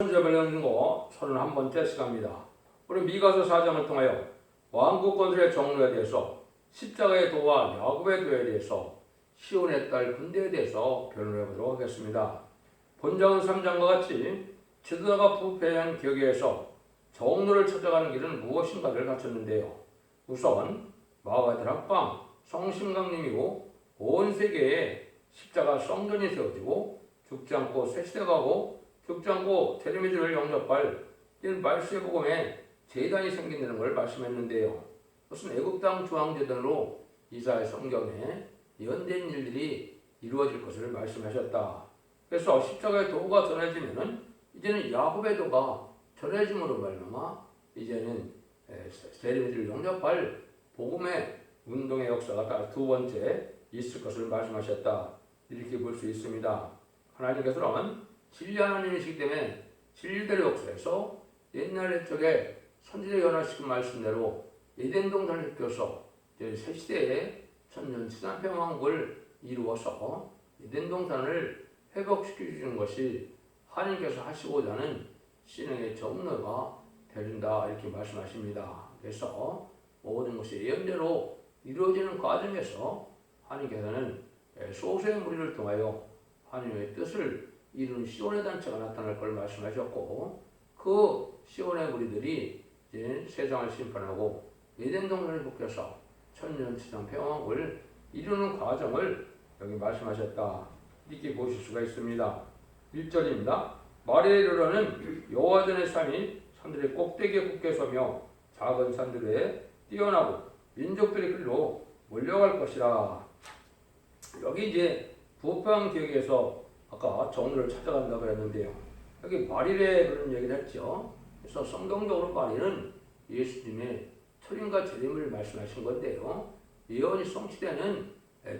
번째 31번째 시간입니다. 우리 미가서 4장을 통하여 왕국 건설의 정로에 대해서 십자가의 도와 야곱의 도에 대해서 시온의 딸 군대에 대해서 변론해 보도록 하겠습니다. 본장은 3장과 같이 지도자가 부패한 격에서 정로를 찾아가는 길은 무엇인가를 갖췄는데요. 우선 마가드락방 성심강림이고 온 세계에 십자가 성전이 세워지고 죽지 않고 쇠시대 가고 죽지 않고 테레미즈를 영접할 이런 말씀의 복음에 제단이 생긴다는 걸 말씀했는데요. 무슨 애굽 땅 중앙제단으로 이사야 성경에 연된 일들이 이루어질 것을 말씀하셨다. 그래서 십자가의 도가 전해지면은 이제는 야곱의 도가 전해짐으로 말미암아 이제는 테레미즈를 영접할 복음의 운동의 역사가 따라 두 번째 있을 것을 말씀하셨다. 이렇게 볼 수 있습니다. 하나님께서는 진리 하나님이시기 때문에 진리대로 역사에서 옛날 옛적에 선지자 연하시킨 말씀대로 에덴 동산을 펴서 새 시대에 천년치산 평왕국을 이루어서 에덴 동산을 회복시켜 주는 것이 하나님께서 하시고자 하는 신앙의 정로가 되린다 이렇게 말씀하십니다. 그래서 모든 것이 예언대로 이루어지는 과정에서 하나님께서는 소수의 무리를 통하여 하나님의 뜻을 이루는 시온의 단체가 나타날 걸 말씀하셨고, 그 시온의 무리들이 이제 세상을 심판하고 에덴 동산을 복해서 천년치상 평왕국을 이루는 과정을 여기 말씀하셨다 이렇게 보실 수가 있습니다. 1절입니다. 말에 이르러는 여호와전의 산이 산들의 꼭대기에 굳게 서며 작은 산들에 뛰어나고 민족들이 그리로 몰려갈 것이라. 여기 이제 부패한 기억에서 아까 정로를 찾아간다고 했는데요. 여기 말일에 그런 얘기를 했죠. 그래서 성경적으로 말일은 예수님의 초림과 재림을 말씀하신 건데요. 예언이 성취되는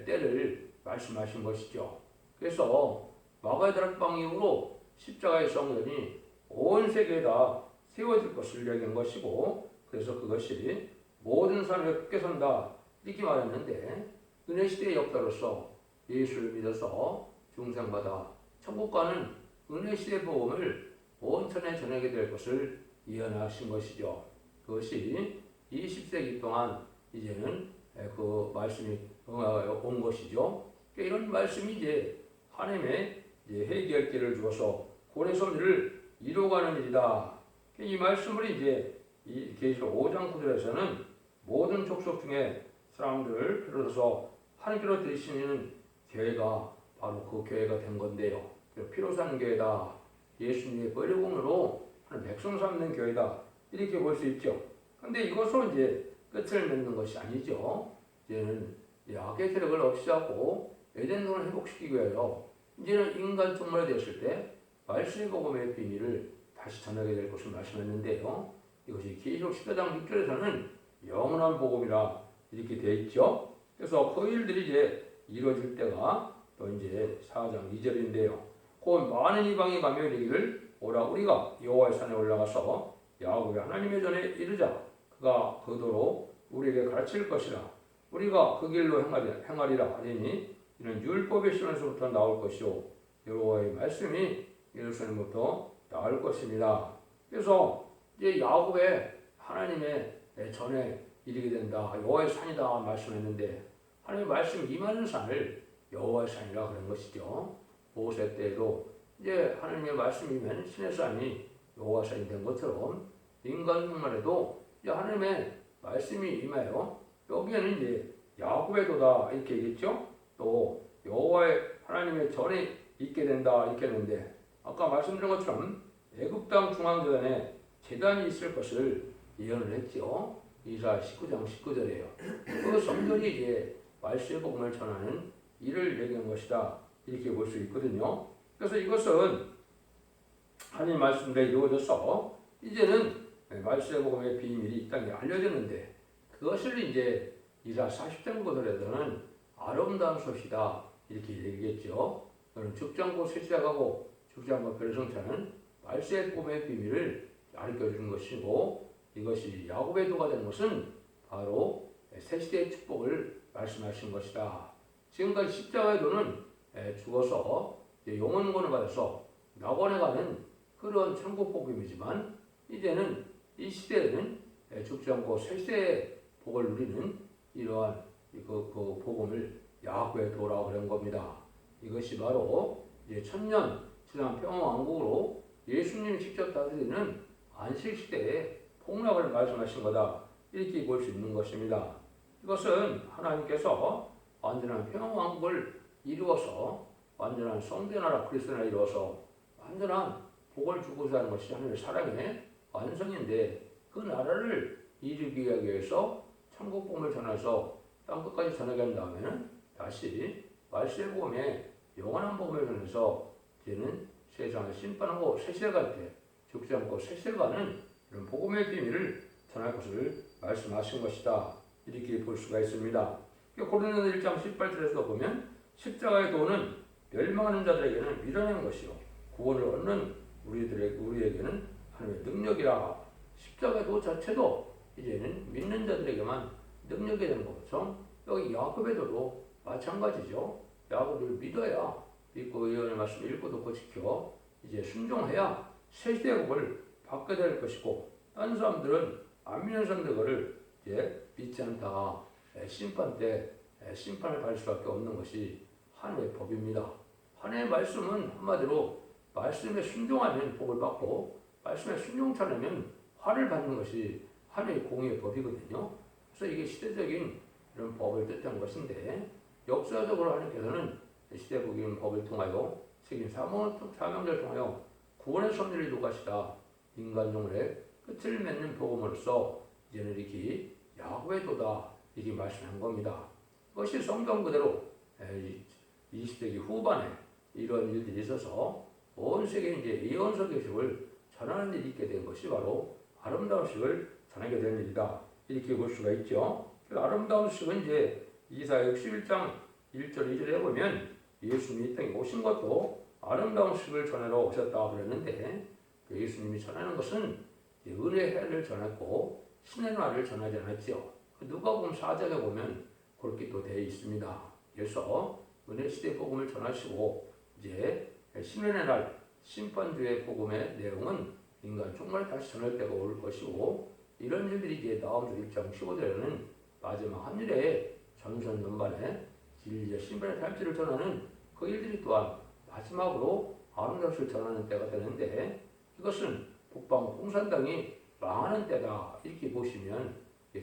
때를 말씀하신 것이죠. 그래서 마가다락방 이후로 십자가의 성전이 온 세계에다 세워질 것을 얘기한 것이고, 그래서 그것이 모든 사람이 굳게 선다 이렇게 말했는데, 은혜 시대의 역사로서 예수를 믿어서 중생받아 천국 가는 은혜 시대 복음을 온 천에 전하게 될 것을 예언하신 것이죠. 그것이 20세기 동안 이제는 그 말씀이 온 것이죠. 이런 말씀이 이제 하나님의 해결기를 주어서 고래 섭리를 이루어가는 일이다. 이 말씀을 이제 이 계시록 5장 9절에서는 모든 족속 중에 사람들을 비롯해서 하나님께로 드리시는 교회가 바로 그 교회가 된 건데요. 피로 산 교회다. 예수님의 버리공으로 하는 백성 삼는 교회다. 이렇게 볼 수 있죠. 근데 이것으로 이제 끝을 맺는 것이 아니죠. 이제는 악의 세력을 없이하고 에덴 동을 회복시키기 위하여 이제는 인간 충만이 되었을 때 말씀의 복음의 비밀을 다시 전하게 될 것을 말씀했는데요. 이것이 계시록 14장 6절에서는 영원한 복음이라 이렇게 되어 있죠. 그래서 그 일들이 이제 이루어질 때가 또 이제 4장 2절인데요. 곧 많은 이방이 가며 이르기를 오라 우리가 여호와의 산에 올라가서 야곱의 하나님의 전에 이르자. 그가 그 도로 우리에게 가르칠 것이라. 우리가 그 길로 행하리라 하리니 이는 율법의 시온에서부터 나올 것이요 여호와의 말씀이 예루살렘부터 나올 것입니다. 그래서 이제 야곱의 하나님의 전에 이르게 된다. 여호와의 산이다 말씀했는데, 하나님의 말씀이 임하는 산을 여호와의 산이라 그런 것이죠. 모세 때에도 이제 하나님의 말씀이면 신의 산이 여호와 산이 된 것처럼 인간만 해도 이제 하나님의 말씀이 임하여 여기에는 이제 야곱의 도다 이렇게 얘기했죠. 또 여호와의 하나님의 전에 있게 된다 이렇게 했는데, 아까 말씀드린 것처럼 애굽 땅 중앙제단에 제단이 있을 것을 예언을 했죠. 이사야 19장 19절이에요. 그 성전이 이제 말씀의 복음을 전하는 이를 얘기한 것이다 이렇게 볼 수 있거든요. 그래서 이것은 하나님 말씀대로 이루어져서 이제는 말씀의 복음의 비밀이 이 땅에 알려졌는데, 그것을 이제 이사야 40장 고절에서는 아름다운 소식이다 이렇게 얘기했죠. 너는 죽지 않고 쇠시대가고 죽지 않고 별성차는 말씀의 복음의 비밀을 알려주는 것이고, 이것이 야곱의 도가 된 것은 바로 새시대의 축복을 말씀하신 것이다. 지금까지 십자가의 도는 죽어서 영원권을 받아서 낙원에 가는 그런 천국복음이지만 이제는 이 시대에는 죽지 않고 새 복을 누리는 이러한 그 복음을 야훼 도라고 그런 겁니다. 이것이 바로 이제 천년 지난 평화왕국으로 예수님이 직접 다스리는 안식 시대의 폭락을 말씀하신 거다. 이렇게 볼 수 있는 것입니다. 이것은 하나님께서 완전한 평화왕국을 이루어서 완전한 성대나라 그리스도나 이루어서 완전한 복을 주고자 하는 것이 하나님의 사랑의 완성인데 그 나라를 이루기 위해서 천국 복음을 전해서 땅끝까지 전하게 한 다음에는 다시 말세의 복음에 영원한 복음을 전해서 이제는 세상을 심판하고 쇠세갈 때 죽지 않고 쇠세가는 이런 복음의 비밀을 전할 것을 말씀하신 것이다. 이렇게 볼 수가 있습니다. 고린도서 1장 18절에서 보면 십자가의 도는 멸망하는 자들에게는 미련한 것이요 구원을 얻는 우리에게는 하나님의 능력이라. 십자가의 도 자체도 이제는 믿는 자들에게만 능력이 되는 것처럼 여기 야곱의 도도 마찬가지죠. 야곱을 믿어야 믿고 예언의 말씀 읽고 듣고 지켜 이제 순종해야 새 시대의 복을 받게 될 것이고 다른 사람들은 안 믿는 사람들을 이제 믿지 않다가 심판 때 심판을 받을 수밖에 없는 것이 하나님의 법입니다. 하나님의 말씀은 한마디로 말씀에 순종하면 복을 받고 말씀에 순종치 않으면 화를 받는 것이 하나님의 공의의 법이거든요. 그래서 이게 시대적인 이런 법을 뜻한 것인데 역사적으로 하나님께서는 시대적인 법을 통하여 세긴 사명자를 통하여 구원의 섭리를 이루가시다. 인간 종의 끝을 맺는 복음으로써 이제는 이렇게 야훼의 도다 이렇게 말씀한 겁니다. 그것이 성경 그대로 20세기 후반에 이런 일들이 있어서 온 세계에 이제 예언서 교식을 전하는 일이 있게 된 것이 바로 아름다운 식을 전하게 된 일이다. 이렇게 볼 수가 있죠. 그 아름다운 식은 이제 이사야 61장 1절 2절에 보면 예수님이 이 땅에 오신 것도 아름다운 식을 전하러 오셨다 그랬는데 예수님이 전하는 것은 은혜의 해를 전했고 신의 날을 전하지 않았죠. 누가복음 4장에 보면 그렇게 또 되어 있습니다. 그래서 은혜 시대 복음을 전하시고 이제 신의 날 심판주의 복음의 내용은 인간 정말 다시 전할 때가 올 것이고 이런 일들이 이제 다음 주 1장 15절에는 마지막 한 일에 전선 전반에 진리의 신분의 삶지를 전하는 그 일들이 또한 마지막으로 아름다운 것을 전하는 때가 되는데 이것은 북방 공산당이 망하는 때다 이렇게 보시면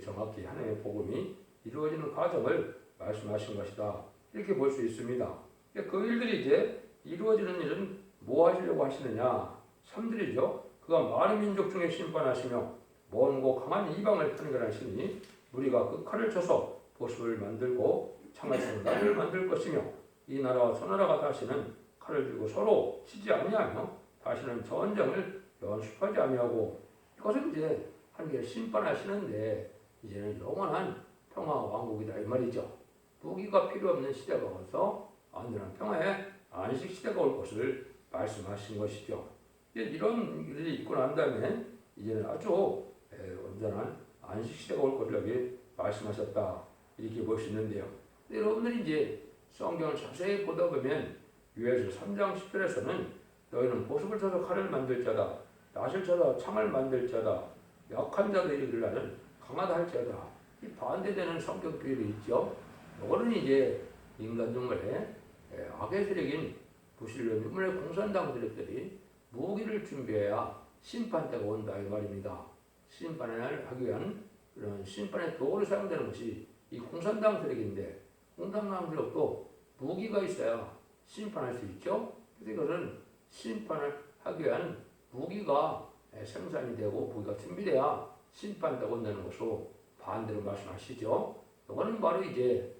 정확히 하나님의 복음이 이루어지는 과정을 말씀하신 것이다 이렇게 볼 수 있습니다. 그 일들이 이제 이루어지는 일은 뭐 하시려고 하시느냐 3절이죠. 그가 많은 민족 중에 심판하시며 먼고 강한 이방을 판결하시니 우리가 그 칼을 쳐서 보습을 만들고 창같은 나를 만들 것이며 이 나라와 저 나라가 다시는 칼을 들고 서로 치지 아니하며 다시는 전쟁을 연습하지 아니하고 이것은 이제 하나님께 심판하시는데 이제는 영원한 평화 왕국이다 이 말이죠. 무기가 필요 없는 시대가 와서 완전한 평화의 안식 시대가 올 것을 말씀하신 것이죠. 이런 일이 있고 난 다음에 이제는 아주 온전한 안식 시대가 올 것을 여기 말씀하셨다 이렇게 볼 수 있는데요. 여러분들이 이제 성경을 자세히 보다 보면 유에서 3장 10절에서는 너희는 보습을 쳐서 칼을 만들 자다 낫을 쳐서 창을 만들 자다 약한 자들이 이르기를 강하다 할 자다 이 반대되는 성격 비율이 있죠. 이거는 이제 인간 중에 악의 세력인 부실련 유물의 공산당 세력들이 무기를 준비해야 심판 때가 온다 이 말입니다. 심판을 하기 위한 그런 심판의 도구로 사용되는 것이 이 공산당 세력인데 공산당 세력도 무기가 있어야 심판할 수 있죠. 그래서 이것은 심판을 하기 위한 무기가 생산이 되고 무기가 준비돼야 심판 때가 온다는 것으로 반대로 말씀하시죠. 이거는 바로 이제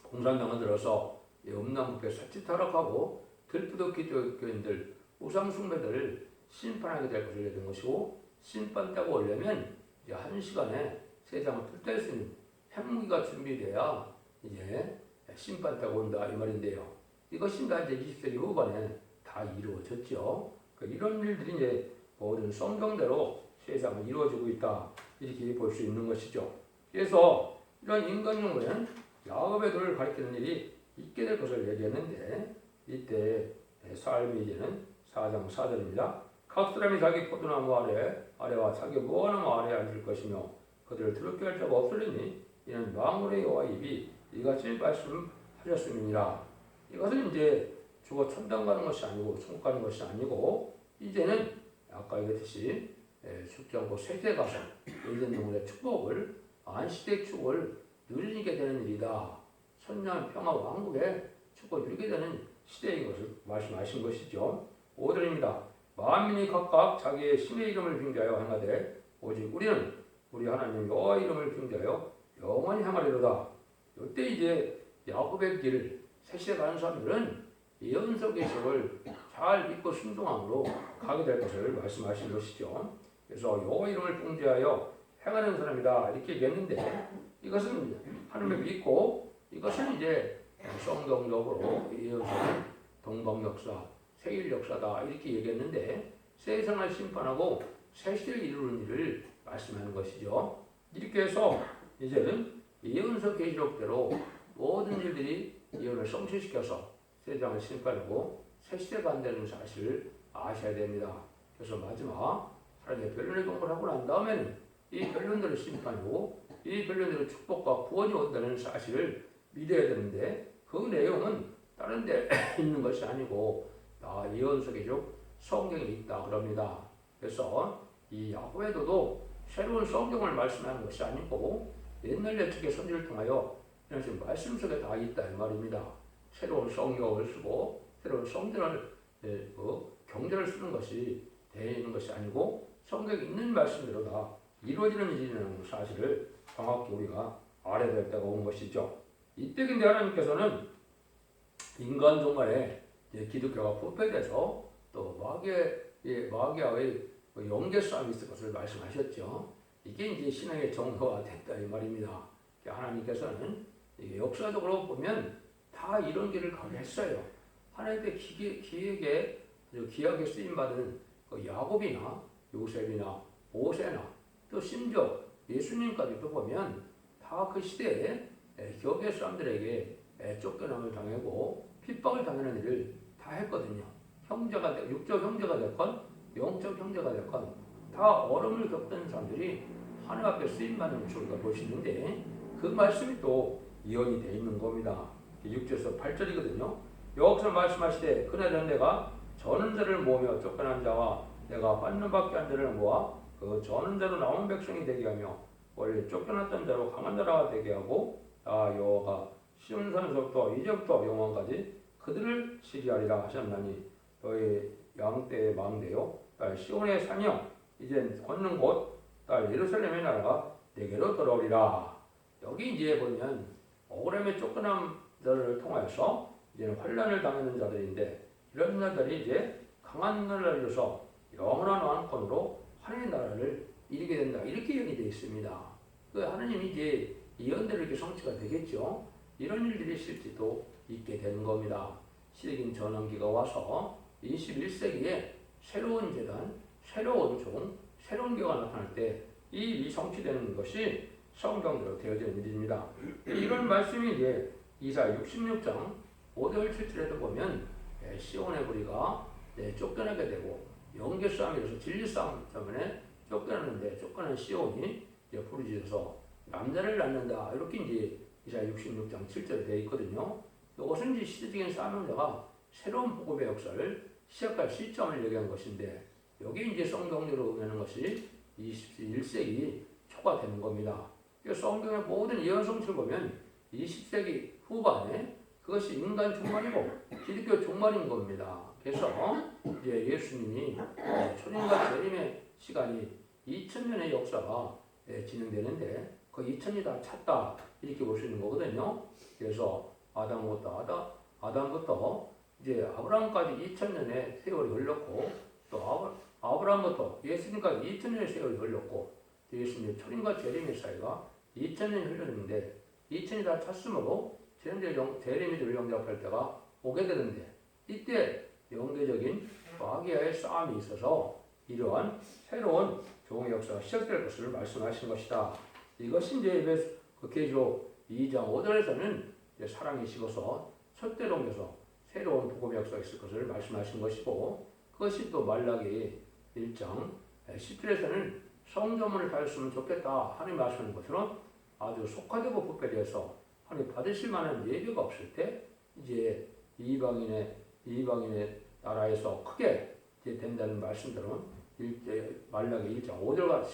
공산당은 들어서 음란부패 사치 타락하고 들부덕 기독교인들 우상숭배들을 심판하게 될 것을 얘기한 것이고 심판 때가 오려면 이제 한 시간에 세상을 불태울 수 있는 핵무기가 준비돼야 이제 심판 때가 온다 이 말인데요. 이것이 다 이제 20세기 후반에 다 이루어졌죠. 이런 일들이 이제 모든 성경대로 세상은 이루어지고 있다 이렇게 볼 수 있는 것이죠. 그래서 이런 인간용은 야곱의 도를 가리키는 일이 있게 될 것을 얘기했는데 이때 삶이 이제는 4장 4절입니다. 각 사람이 자기 포도나무 아래와 자기 무화과나무 아래에 앉을 것이며 그들을 더럽게 할 자가 없으리니 이는 만군의 여호와 입이 이같이 말씀하셨음이니라. 이것은 이제 죽어 천당 가는 것이 아니고 천국 가는 것이 아니고 이제는 아까 얘기했듯이 죽지 않고 세대 가서 예전 동물의 축복을 안식의 축복을 누리게 되는 일이다. 선량 평화 왕국의 축복을 누리게 되는 시대인 것을 말씀하신 것이죠. 5절입니다. 만민이 각각 자기의 신의 이름을 빙자하여 행하되 오직 우리는 우리 하나님 여호와 이름을 빙자하여 영원히 행하리로다. 이때 이제 야곱의 길을 세시에 가는 사람들은 예언서 계시를 잘 믿고 순종함으로 가게 될 것을 말씀하신 것이죠. 그래서 여호와 이름을 빙자하여 행하는 사람이다 이렇게 얘기했는데 이것은 하나님을 믿고 이것은 이제 성경적으로 예언서는 동방 역사, 세일 역사다 이렇게 얘기했는데 세상을 심판하고 새 시대를 이루는 일을 말씀하는 것이죠. 이렇게 해서 이제는 예언서 계시록대로 모든 일들이 예언을 성취시켜서 세상을 심판하고 새 시대가 간다는 사실을 아셔야 됩니다. 그래서 마지막 하나님의 변론의 공부를 하고 난 다음에는 이 변론들을 심판하고 이 변론들의 축복과 구원이 온다는 사실을 믿어야 되는데 그 내용은 다른 데 있는 것이 아니고 예언서 계시록 성경에 있다 그럽니다. 그래서 이 야고보도 새로운 성경을 말씀하는 것이 아니고 옛날 예측의 선지를 통하여 이런 식으로 말씀 속에 다 있다 이 말입니다. 새로운 성경을 쓰고 새로운 성경을 경전을 쓰는 것이 되는 것이 아니고 성경에 있는 말씀대로 다 이루어지는 일이라는 사실을 정확히 우리가 알아야 될 때가 온 것이죠. 이때 근데 하나님께서는 인간 종말에 기독교가 부패돼서 또 마귀와의 영계 싸움이 있을 것을 말씀하셨죠. 이게 이제 신앙의 정서가 됐다 이 말입니다. 하나님께서는 역사적으로 보면 다 이런 길을 가게 했어요. 하나님의 기획에 귀하게 쓰임받은 야곱이나 요셉이나 모세나 또 심지어 예수님까지도 보면 다 그 시대에 기업의 사람들에게 쫓겨남을 당하고 핍박을 당하는 일을 다 했거든요. 육적 형제가 됐건 영적 형제가 됐건 다 어려움을 겪던 사람들이 하나님 앞에 쓰임받는 것을 우리가 보시는데 그 말씀이 또 이언이 되어 있는 겁니다. 6절에서 8절이거든요. 여기서 말씀하시되 그날은 내가 저는 자를 모으며 쫓겨난 자와 내가 받는 밖에 한 자를 모아 그 저는 자로 나온 백성이 되게 하며 원래 쫓겨났던 자로 강한 나라가 되게 하고 여호와가 시온산에서부터 이제부터 영원까지 그들을 치리하리라 하셨나니 너희 양떼의 망대요 시온의 산이여 이제 걷는 곳 예루살렘의 나라가 내게로 돌아오리라. 여기 이제 보면 억울함에 쫓겨난 자를 통해서 이제 환란을 당하는 자들인데 이런 자들이 이제 강한 나라를 이루어서 영원한 왕권으로 하나님의 나라를 이루게 된다 이렇게 예언이 되어 있습니다. 그 하나님이 이제 예언대로 이렇게 성취가 되겠죠. 이런 일들이 실제도 있게 되는 겁니다. 시대적인 전환기가 와서 21세기에 새로운 재단, 새로운 종, 새로운 교가 나타날 때 이 일이 성취되는 것이 성경대로 되어지는 일입니다. 이런 말씀이 이제 이사야 66장 5절 7절에도 보면 시온의 무리가 쫓겨나게 되고 영계 싸움이라서 진리 싸움 때문에 쫓겨나는데 쫓겨난 시온이 부르짖어서 남자를 낳는다 이렇게 이제 이사야 66장 7절에 되어 있거든요. 이것은 이제 시대적인 사명자가 새로운 복음의 역사를 시작할 시점을 얘기한 것인데 여기 이제 성경으로 의미하는 것이 21세기 초가 되는 겁니다. 성경의 모든 예언 성취를 보면 20세기 후반에 그것이 인간 종말이고 기독교 종말인 겁니다. 그래서 이제 예수님이 초림과 재림의 시간이 2000년의 역사가 진행되는데 그 2000이 다 찼다 이렇게 볼 수 있는 거거든요. 그래서 아담부터 이제 아브라함까지 2000년의 세월이 흘렀고 또 아브라함부터 예수님까지 2000년의 세월이 흘렀고 예수님의 초림과 재림의 사이가 2000년이 흘렀는데 2000이 다 찼으므로 재림이 영접할 때가 오게 되는데 이때 영계적인 마귀와의 싸움이 있어서 이러한 새로운 종의 역사가 시작될 것을 말씀하신 것이다. 이것이 이제 계시록 2장 5절에서는 사랑이 식어서 첫대로 옮겨서 새로운 복음의 역사가 있을 것을 말씀하신 것이고 그것이 또 말라기 1장 10절에서는 성전문을 밟았으면 좋겠다 하나님 말씀하는 것처럼 아주 속화되고 부패되어서 하나님 받으실 만한 예배가 없을 때 이제 이방인의 나라에서 크게 이제 된다는 말씀들은 말라기 1장 5절과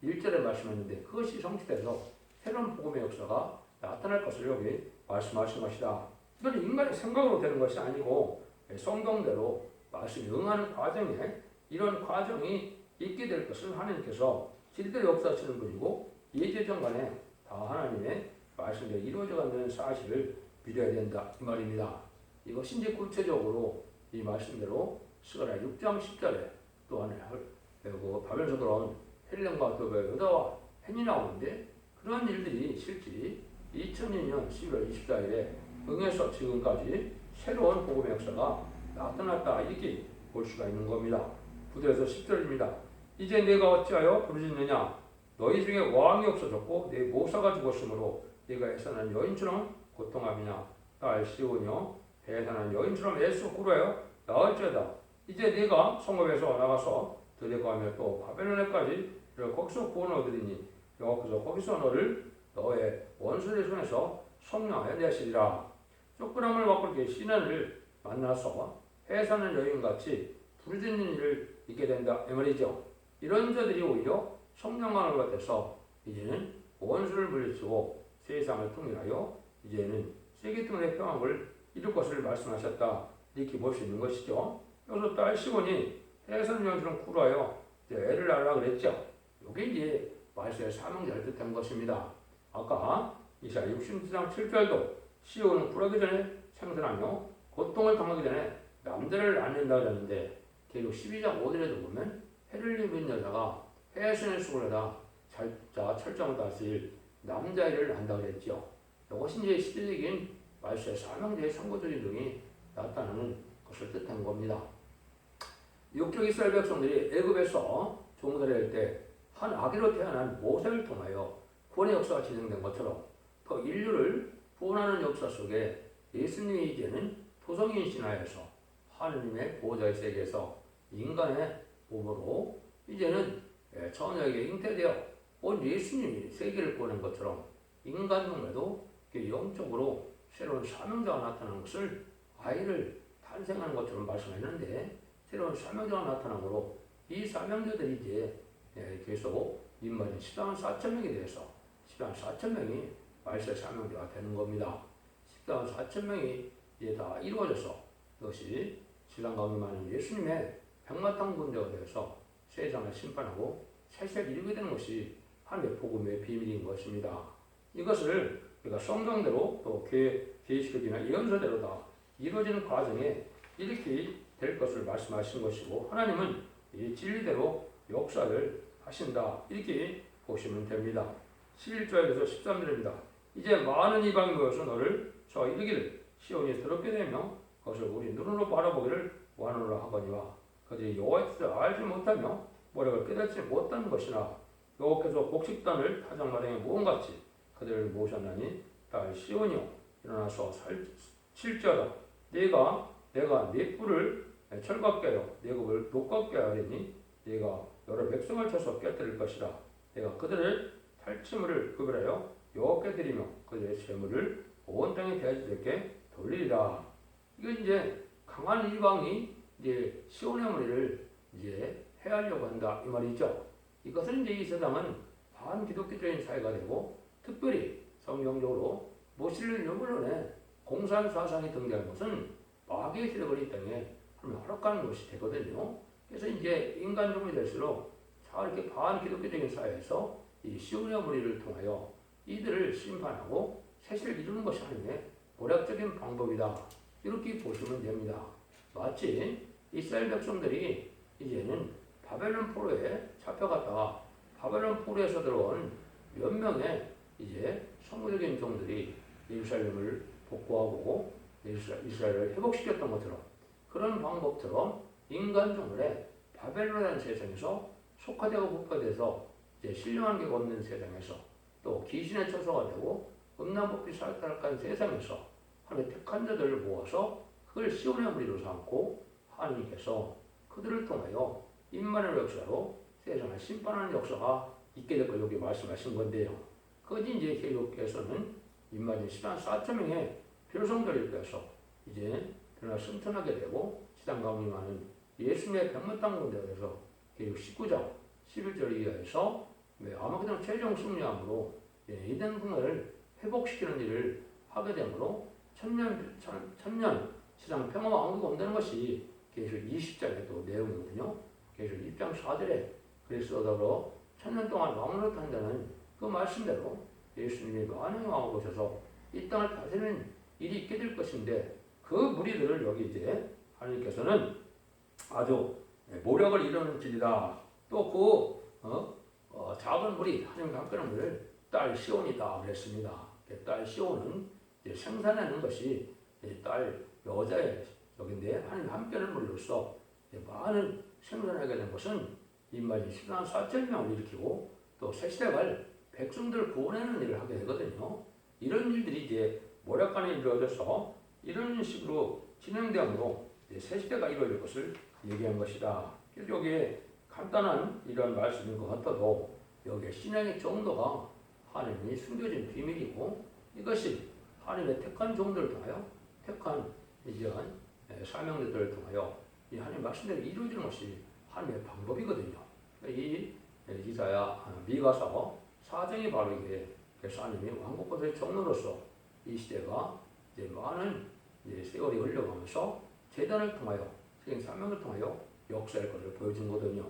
11절에 말씀했는데 그것이 성취돼서 새로운 복음의 역사가 나타날 것을 여기 말씀하신 것이다. 이건 인간의 생각으로 되는 것이 아니고 성경대로 말씀이 응하는 과정에 이런 과정이 있게 될 것을 하나님께서 실제로 역사하시는 분이고 예제정간에 다 하나님의 말씀대로 이루어져가는 사실을 믿어야 된다 이 말입니다. 이것이 이제 구체적으로 이 말씀대로 스가랴 6장 10절에 또한 바벨에서 돌아온 헬렘과 도베 여자와 헨이 나오는데 그런 일들이 실제 2002년 11월 24일에 응해서 지금까지 새로운 복음의 역사가 나타났다 이렇게 볼 수가 있는 겁니다. 9절에서 10절입니다. 이제 내가 어찌하여 부르짖느냐 너희 중에 왕이 없어졌고 내 모사가 죽었으므로 내가 애산한 여인처럼 고통하느냐 딸 시온이여 애산한 여인처럼 애써 굴어요 나을지어다. 이제 내가 성읍에서 나가서 들여가며 또 바벨론에까지 거기서 구원 얻으리니 여호와께서 거기서 너의 원수의 손에서 성령하여 내시리라. 쫓겨남을 바꿀 시련을 만나서 해사는 여인같이 부르짖는 일을 있게 된다 이 말이죠. 이런 자들이 오히려 성령만을 같아서 이제는 원수를 물리치고 세상을 통일하여 이제는 세계통일의 평화를 이룰 것을 말씀하셨다 이렇게 볼 수 있는 것이죠. 여기서 딸 시몬이 해선 여인처럼 굴어요 애를 낳으라 그랬죠. 이게 이제 말세의 사명자를 뜻한 것입니다. 아까 이사야 60장 7절도 시온은 굴하기 전에 생산하며 고통을 당하기 전에 남자를 낳는다 그랬는데 계속 12장 5절에도 보면 해를 입은 여자가 해신의 수고를 하다 철저함을 다스릴 남자애를 낳는다 그랬죠. 이것이 이제 시대적인 말세의 사명자의 선거적인 등이 나타나는 것을 뜻한 겁니다. 육적 이스라엘 백성들이 애굽에서 종살이할 때 한 아기로 태어난 모세를 통하여 구원의 역사가 진행된 것처럼 그 인류를 구원하는 역사 속에 예수님이 이제는 토성인 신화에서 하느님의 보호자의 세계에서 인간의 몸으로 이제는 처녀에게 잉태되어 온 예수님이 세계를 구하는 것처럼 인간 중에도 영적으로 새로운 사명자가 나타나는 것을 아이를 탄생하는 것처럼 말씀했는데 새로운 사명자가 나타나므로 이 사명자들이 이제 계속 인마진 14만 4천 명에 대해서 14만 4천 명이 말세 사명자가 되는 겁니다. 14만 4천 명이 이제 다 이루어져서 그것이 신랑 가운데 많은 예수님의 백마땅 군대가 되어서 세상을 심판하고 세세를 이루게 되는 것이 하나님의 복음의 비밀인 것입니다. 이것을 우리가 성경대로 또 계시록이나 예언서대로 다 이루어지는 과정에 이렇게 될 것을 말씀하신 것이고 하나님은 이 진리대로 역사를 하신다 이렇게 보시면 됩니다. 11절에서 13절입니다. 이제 많은 이방이 모여서 너를 저 이르기를 시온이 더럽게 되며 그것을 우리 눈으로 바라보기를 원하노라 하거니와 그들이 여호와의 뜻을 알지 못하며 모략을 깨닫지 못하는 것이나 여호와께서 곡식단을 타작마당에 모음같이 그들을 모으셨나니 딸 시온이여 일어나서 칠지어다. 내가 네 뿔을 철갑게 하여 네 겁을 독갑게 하리니 내가 여러 백성을 쳐서 깨뜨릴 것이라. 내가 그들을 탈취물을 구별하여 여호와께 드리며 그들의 재물을 온 땅의 대지들께 돌리리라. 이거 이제 강한 이방이 이제 시온의 무리를 이제 해하려고 한다 이 말이죠. 이것은 이제 이 세상은 반기독교적인 사회가 되고 특별히 성경적으로 모슬림 여물론에 공산 사상이 등장한 것은 마귀의 세력을 이 땅에 허락하는 것이 되거든요. 그래서 이제 인간종이 될수록 자 이렇게 반기독교적인 사회에서 이 시온의 무리를 통하여 이들을 심판하고 세실을 이루는 것이 하나님의 모략적인 방법이다. 이렇게 보시면 됩니다. 마치 이스라엘 백성들이 이제는 바벨론 포로에 잡혀갔다가 바벨론 포로에서 들어온 몇 명의 이제 성부적인 종들이 예루살렘을 복구하고 이스라엘을 회복시켰던 것처럼 그런 방법처럼 인간종을 바벨론이라는 세상에서 속화되고 부패돼서 이제 신령한 게 없는 세상에서 또 귀신의 처소가 되고 음란법이 살탈한 세상에서 하나님의 택한 자들을 모아서 그걸 시온의 무리로 삼고 하나님께서 그들을 통하여 임마누엘 역사로 세상을 심판하는 역사가 있게 될 걸 여기 말씀하신 건데요. 그것이 이제 계속해서는 임마진 14,000명의 표성들께서 이제 그러나 승천하게 되고 지상 가운데 많은 예수님의 백만땅 군대에서 계속 19장 11절 이하에서 아마겟돈 최종 승리함으로 이된 풍을 회복시키는 일을 하게 되므로 천년 지상 평화와 왕국이 온다는 것이 계속 20장의 또 내용이거든요. 계속 1장 4절에 그리스도로 천년 동안 왕으로 탄다는 그 말씀대로 예수님이 많은 왕으로 오셔서 이 땅을 다스리는 일이 있게 될 것인데 그 무리들을 여기 이제 하나님께서는 아주 모력을 이루는지이다. 또 그 작은 무리 하나님과 함께하는 무리를 딸 시온이다 그랬습니다. 딸 시온은 이제 생산하는 것이 딸 여자의 여기인데 하나님과 함께하는 무리로서 많은 생산하게 된 것은 임마진 14,000명을 일으키고 또 새 시대를 백성들을 구원하는 일을 하게 되거든요. 이런 일들이 이제 모략간에 이루어져서 이런 식으로 진행되므로 새 시대가 이루어질 것을 얘기한 것이다. 그래서 여기에 간단한 이런 말씀인 것 같아도 여기에 신앙의 정도가 하나님이 숨겨진 비밀이고 이것이 하나님의 택한 종들을 통하여 택한 이러한 사명들을 통하여 이 하나님 말씀대로 이루어지는 것이 하나님의 방법이거든요. 이 이사야 미가서 4장이 바로 이게 그래서 하나님이 왕국권의 종로로서 이 시대가 이제 많은 이제 세월이 흘러가면서 제단을 통하여 세계 사명을 통하여 역사할 것을 보여준 거거든요.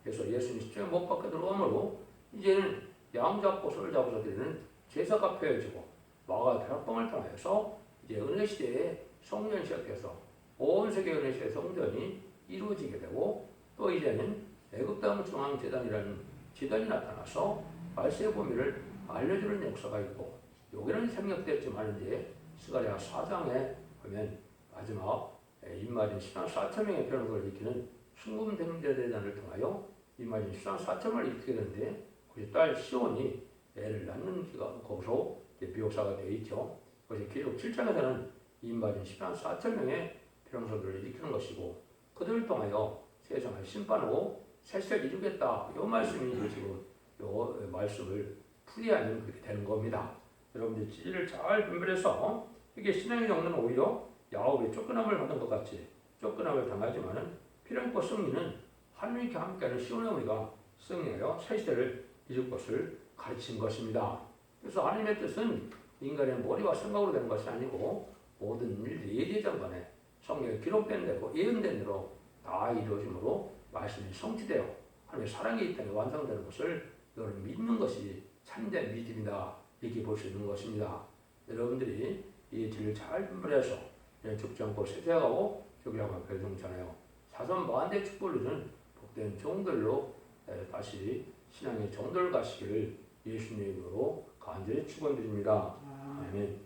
그래서 예수님 십자가에 못 박혀 들어오므로 이제는 양 잡고 소를 잡아서 드리는 제사가 펴여지고 마가 다락방을 통하여서 이제 은혜 시대에 성전이 시작해서 온 세계 은혜 시대 성전이 이루어지게 되고 또 이제는 애굽 땅 중앙 제단이라는 제단이 나타나서 말세의 범위를 알려주는 역사가 있고 여기는 생략됐지만 이제 스가랴 4장에 보면 마지막 임마진 14,000명의 변호를 일으키는 순금대대단을 통하여 임마진 14,000명을 일으키게 되는데 그 딸 시온이 애를 낳는 기가 거기서 묘사가 되어 있죠. 그래서 기록 7장에서는 임마진 14,000명의 병사들을 일으키는 것이고 그들을 통하여 세상을 심판하고 새세를 이루겠다. 이 말씀이 지금 이 말씀을 풀이하면 그렇게 되는 겁니다. 여러분들 이를 잘 분별해서 이게 신앙의 정도는 오히려 야곱이 쫓겨남을 받은 것 같이 쫓겨남을 당하지만은 피랑과 승리는 하나님께 함께하는 시온의 우리가 승리하여 새 시대를 이룰 것을 가르친 것입니다. 그래서 하나님의 뜻은 인간의 머리와 생각으로 되는 것이 아니고 모든 일들이 예제장간에 성경에 기록된 대로 예언된 대로 다 이루어짐으로 말씀이 성취되어 하나님의 사랑이 이 땅에 완성되는 것을 여러분 믿는 것이 참된 믿음이다 이렇게 볼 수 있는 것입니다. 여러분들이 이 질을 잘 분별해서 죽지 않고 세세하고 교비하고 별종잖아요. 사선 만대 축복을 누리는 복된 종들로 다시 신앙의 정도를 가시기를 예수님으로 간절히 축원드립니다. 아멘.